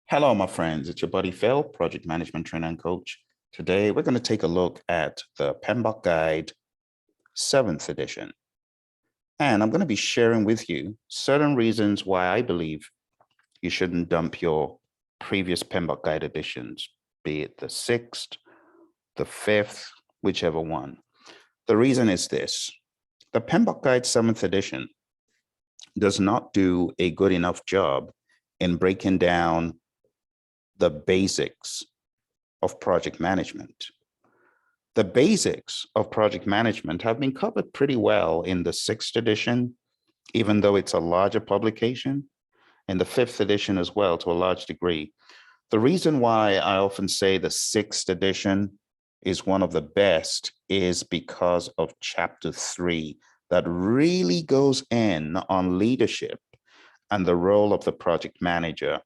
Hello, my friends. It's your buddy Phil, Project Management Trainer and Coach. Today, we're going to take a look at the PMBOK Guide 7th edition. And I'm going to be sharing with you certain reasons why I believe you shouldn't dump your previous PMBOK Guide editions, be it the 6th, the 5th, whichever one. The reason is this. The PMBOK Guide 7th edition does not do a good enough job in breaking down the basics of project management. The basics of project management have been covered pretty well in the 6th edition, even though it's a larger publication, and the 5th edition as well to a large degree. The reason why I often say the 6th edition is one of the best is because of chapter 3 that really goes in on leadership and the role of the project manager.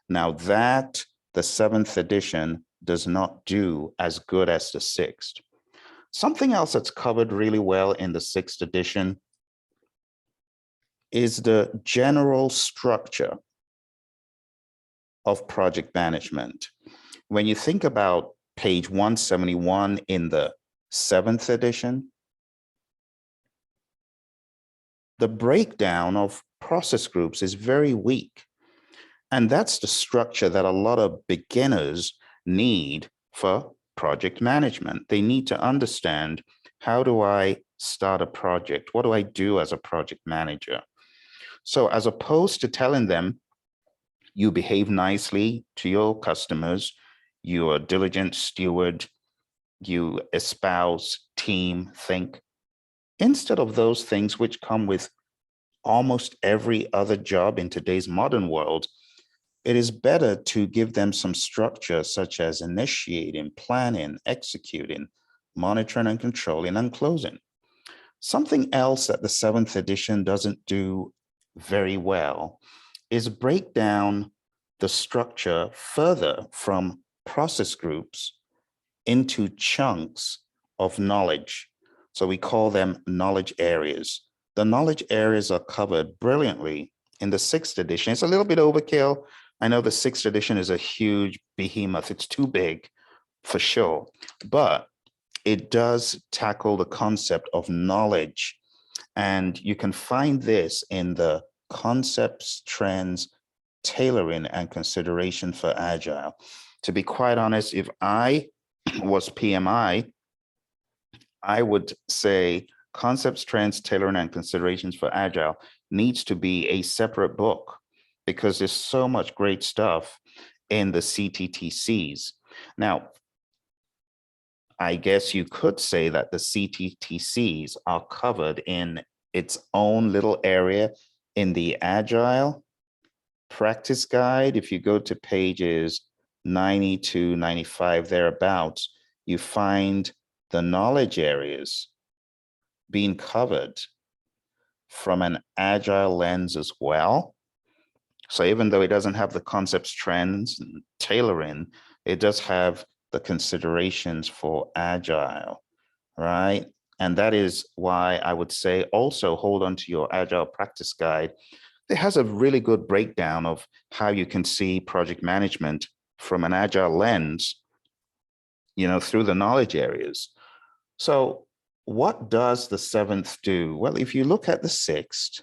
Now that the 7th edition does not do as good as the 6th. Something else that's covered really well in the 6th edition is the general structure of project management. When you think about page 171 in the 7th edition, the breakdown of process groups is very weak. And that's the structure that a lot of beginners need for project management. They need to understand, how do I start a project? What do I do as a project manager? So as opposed to telling them, you behave nicely to your customers, you're a diligent steward, you espouse team, think, instead of those things which come with almost every other job in today's modern world, it is better to give them some structure such as initiating, planning, executing, monitoring and controlling, and closing. Something else that the 7th edition doesn't do very well is break down the structure further from process groups into chunks of knowledge. So we call them knowledge areas. The knowledge areas are covered brilliantly in the 6th edition. It's a little bit overkill. I know the 6th edition is a huge behemoth. It's too big for sure, but it does tackle the concept of knowledge. And you can find this in the concepts, trends, tailoring, and consideration for Agile. To be quite honest, if I was PMI, I would say concepts, trends, tailoring, and considerations for Agile needs to be a separate book, because there's so much great stuff in the CTTCs. Now, I guess you could say that the CTTCs are covered in its own little area in the Agile practice guide. If you go to pages 90 to 95 thereabouts, you find the knowledge areas being covered from an Agile lens as well. So even though it doesn't have the concepts, trends, and tailoring, it does have the considerations for Agile, right? And that is why I would say also hold on to your Agile practice guide. It has a really good breakdown of how you can see project management from an Agile lens, through the knowledge areas. So what does the 7th do? Well, if you look at the 6th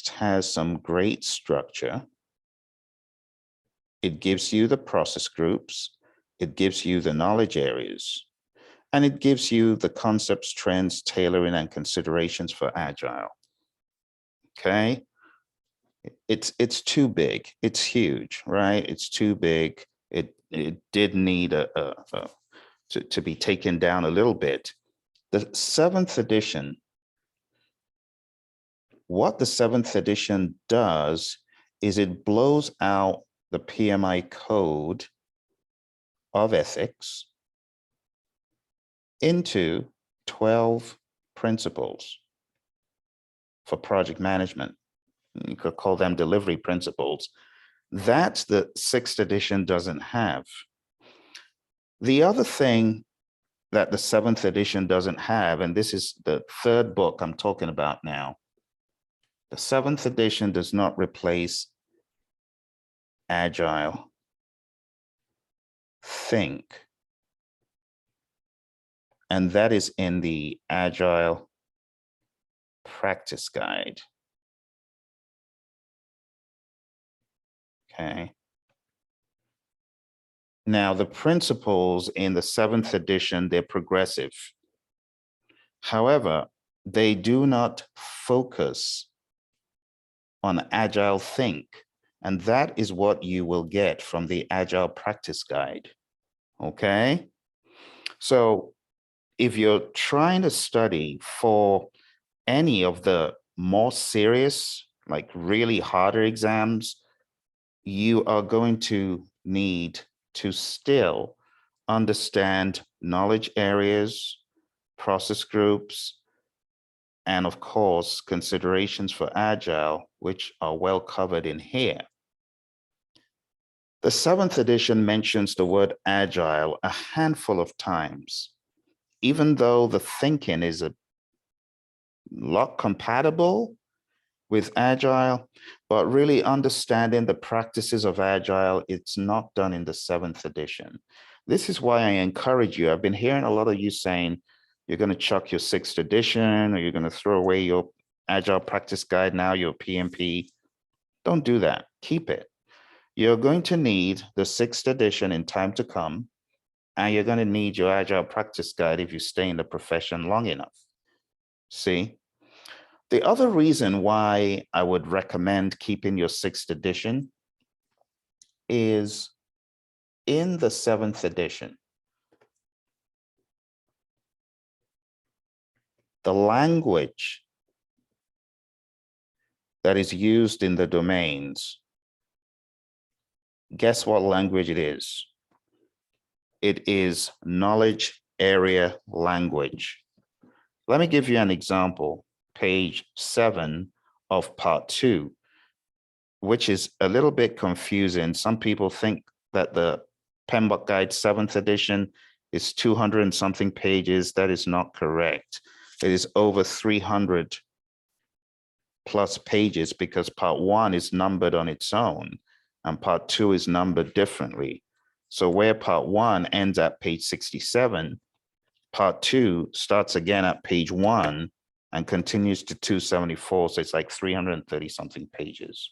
has some great structure. It gives you the process groups, it gives you the knowledge areas, and it gives you the concepts, trends, tailoring, and considerations for Agile. Okay, it's too big. It's huge, right? It's too big. It did need to be taken down a little bit. The 7th edition. What the 7th edition does is it blows out the PMI code of ethics into 12 principles for project management. You could call them delivery principles. That the 6th edition doesn't have. The other thing that the 7th edition doesn't have, and this is the 3rd book I'm talking about now, the 7th edition does not replace Agile Think. And that is in the Agile Practice Guide. Okay. Now, the principles in the 7th edition, they're progressive. However, they do not focus on Agile Think. And that is what you will get from the Agile Practice Guide. Okay. So if you're trying to study for any of the more serious, like really harder exams, you are going to need to still understand knowledge areas, process groups, and of course, considerations for Agile, which are well covered in here. The 7th edition mentions the word Agile a handful of times, even though the thinking is a lot compatible with Agile, but really understanding the practices of Agile, it's not done in the 7th edition. This is why I encourage you. I've been hearing a lot of you saying you're going to chuck your 6th edition or you're going to throw away your Agile Practice Guide now, your PMP. Don't do that. Keep it. You're going to need the 6th edition in time to come, and you're going to need your Agile Practice Guide if you stay in the profession long enough. See? The other reason why I would recommend keeping your 6th edition is in the 7th edition, the language that is used in the domains, guess what language it is? It is knowledge area language. Let me give you an example. Page 7 of part 2, which is a little bit confusing. Some people think that the PMBOK Guide 7th edition is 200 and something pages. That is not correct. It is over 300 plus pages because part 1 is numbered on its own and part 2 is numbered differently. So where part 1 ends at page 67, part 2 starts again at page 1 and continues to 274. So it's like 330 something pages.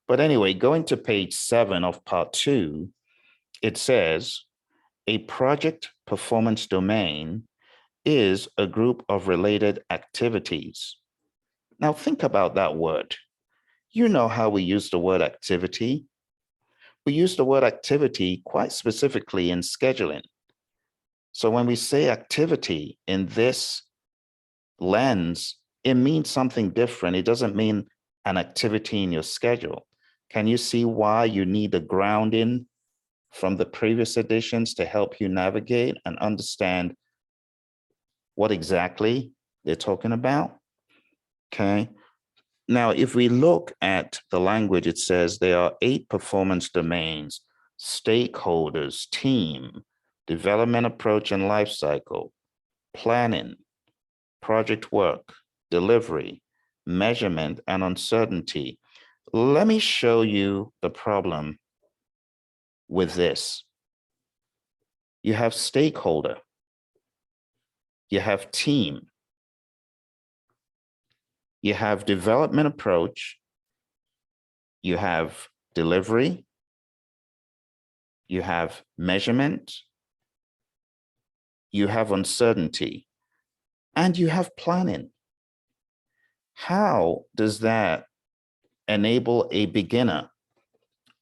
But anyway, going to page 7 of part 2, it says a project performance domain is a group of related activities. Now think about that word. You know how we use the word activity. We use the word activity quite specifically in scheduling. So when we say activity in this lens, it means something different. It doesn't mean an activity in your schedule. Can you see why you need a grounding from the previous editions to help you navigate and understand what exactly they're talking about? Okay. Now, if we look at the language, it says there are 8 performance domains: stakeholders, team, development approach and life cycle, planning, project work, delivery, measurement, and uncertainty. Let me show you the problem with this. You have stakeholder, you have team, you have development approach, you have delivery, you have measurement, you have uncertainty, and you have planning. How does that enable a beginner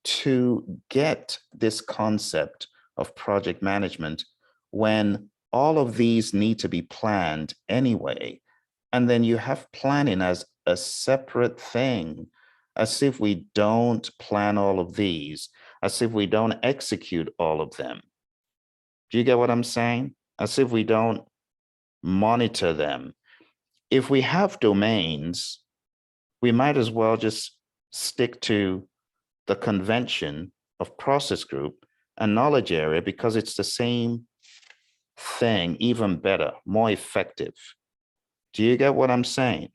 to get this concept of project management when all of these need to be planned anyway? And then you have planning as a separate thing, as if we don't plan all of these, as if we don't execute all of them. Do you get what I'm saying? As if we don't monitor them. If we have domains, we might as well just stick to the convention of process group and knowledge area because it's the same thing, even better, more effective. Do you get what I'm saying?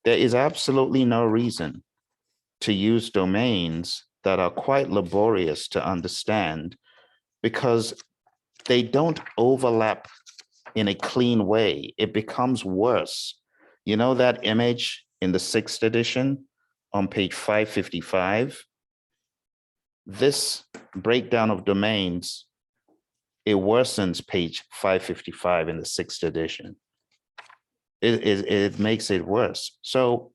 There is absolutely no reason to use domains that are quite laborious to understand because they don't overlap in a clean way. It becomes worse. You know that image in the 6th edition on page 555? This breakdown of domains, it worsens page 555 in the 6th edition. It makes it worse. So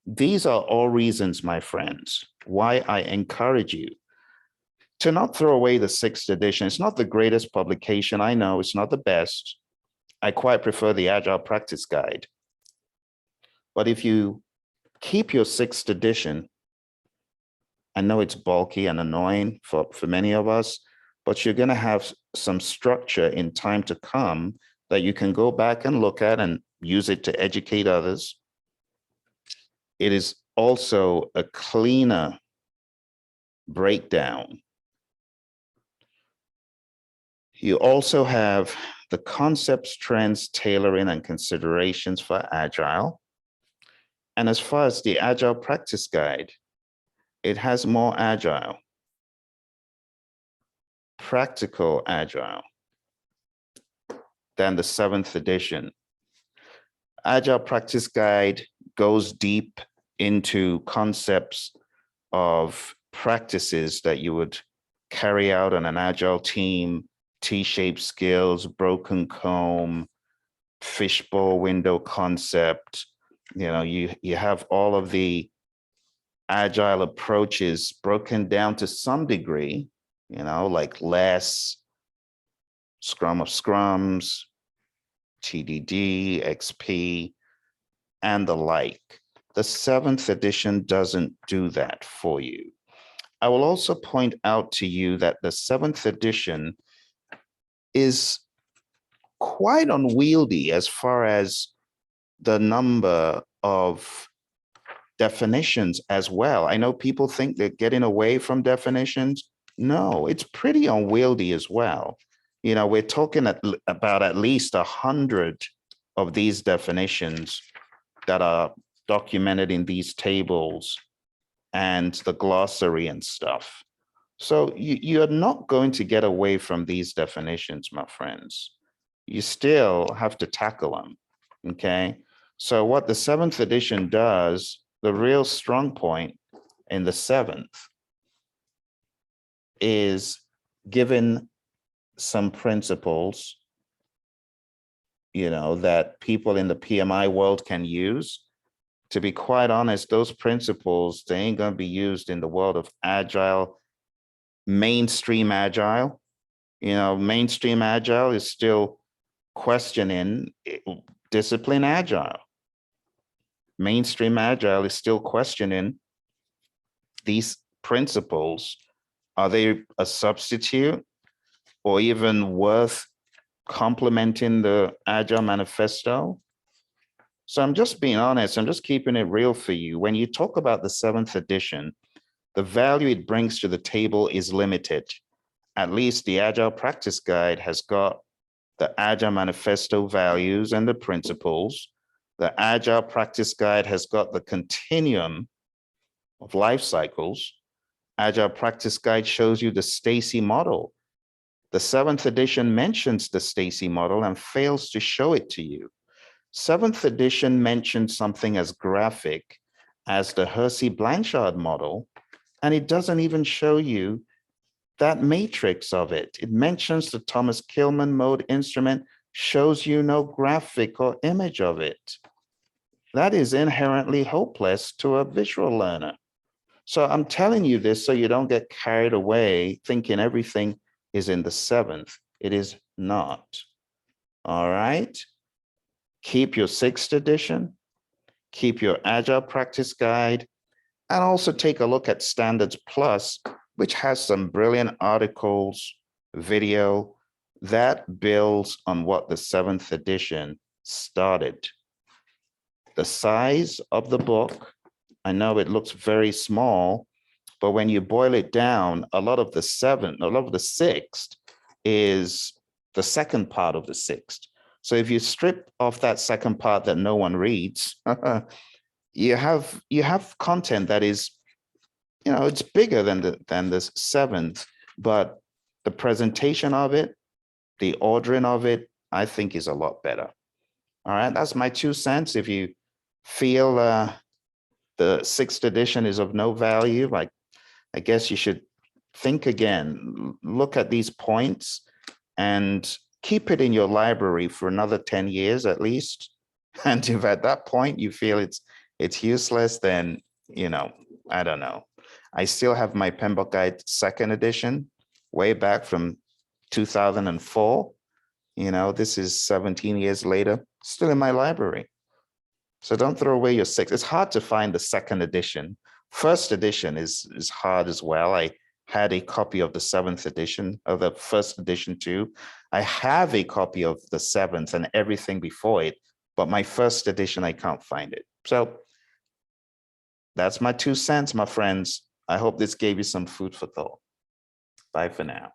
these are all reasons, my friends, why I encourage you to not throw away the 6th edition. It's not the greatest publication. I know it's not the best. I quite prefer the Agile Practice Guide. But if you keep your 6th edition, I know it's bulky and annoying for many of us, but you're going to have some structure in time to come that you can go back and look at and use it to educate others. It is also a cleaner breakdown. You also have the concepts, trends, tailoring, and considerations for Agile. And as far as the Agile Practice Guide, it has more Agile, practical Agile than the 7th edition. Agile Practice Guide goes deep into concepts of practices that you would carry out on an Agile team, T-shaped skills, broken comb, fishbowl window concept. You know, you have all of the Agile approaches broken down to some degree, you know, like less, Scrum of Scrums, TDD, XP, and the like. The 7th edition doesn't do that for you. I will also point out to you that the 7th edition is quite unwieldy as far as the number of definitions as well. I know people think they're getting away from definitions. No, it's pretty unwieldy as well. You know, we're talking about at least 100 of these definitions that are documented in these tables and the glossary and stuff. So you're not going to get away from these definitions, my friends. You still have to tackle them, okay? So what the 7th edition does, the real strong point in the 7th is given some principles, you know, that people in the PMI world can use. To be quite honest, those principles, they ain't going to be used in the world of Agile, mainstream Agile. You know, mainstream Agile is still questioning discipline Agile. Mainstream Agile is still questioning these principles. Are they a substitute or even worth complementing the Agile manifesto? So I'm just being honest, I'm just keeping it real for you. When you talk about the 7th edition, the value it brings to the table is limited. At least the Agile Practice Guide has got the Agile manifesto values and the principles. The Agile Practice Guide has got the continuum of life cycles. Agile Practice Guide shows you the Stacey model. The 7th edition mentions the Stacey model and fails to show it to you. 7th edition mentions something as graphic as the Hersey-Blanchard model, and it doesn't even show you that matrix of it. It mentions the Thomas Kilmann mode instrument, shows you no graphic or image of it. That is inherently hopeless to a visual learner. So I'm telling you this so you don't get carried away thinking everything is in the 7th. It is not. All right. Keep your 6th edition, keep your Agile Practice Guide, and also take a look at Standards Plus, which has some brilliant articles, video that builds on what the 7th edition started. The size of the book, I know it looks very small, but when you boil it down, a lot of the 6th is the second part of the 6th. So if you strip off that second part that no one reads, you have content that is it's bigger than the seventh, but the presentation of it, the ordering of it, I think is a lot better. All right, that's my 2 cents. If you feel the sixth edition is of no value, like, I guess you should think again, look at these points and keep it in your library for another 10 years at least. And if at that point you feel it's useless, then, I don't know. I still have my PMBOK guide second edition way back from 2004. This is 17 years later, still in my library. So don't throw away your sixth. It's hard to find the second edition. First edition is hard as well. I had a copy of the seventh edition of the first edition too. I have a copy of the seventh and everything before it, but my first edition, I can't find it. So that's my 2 cents, my friends. I hope this gave you some food for thought. Bye for now.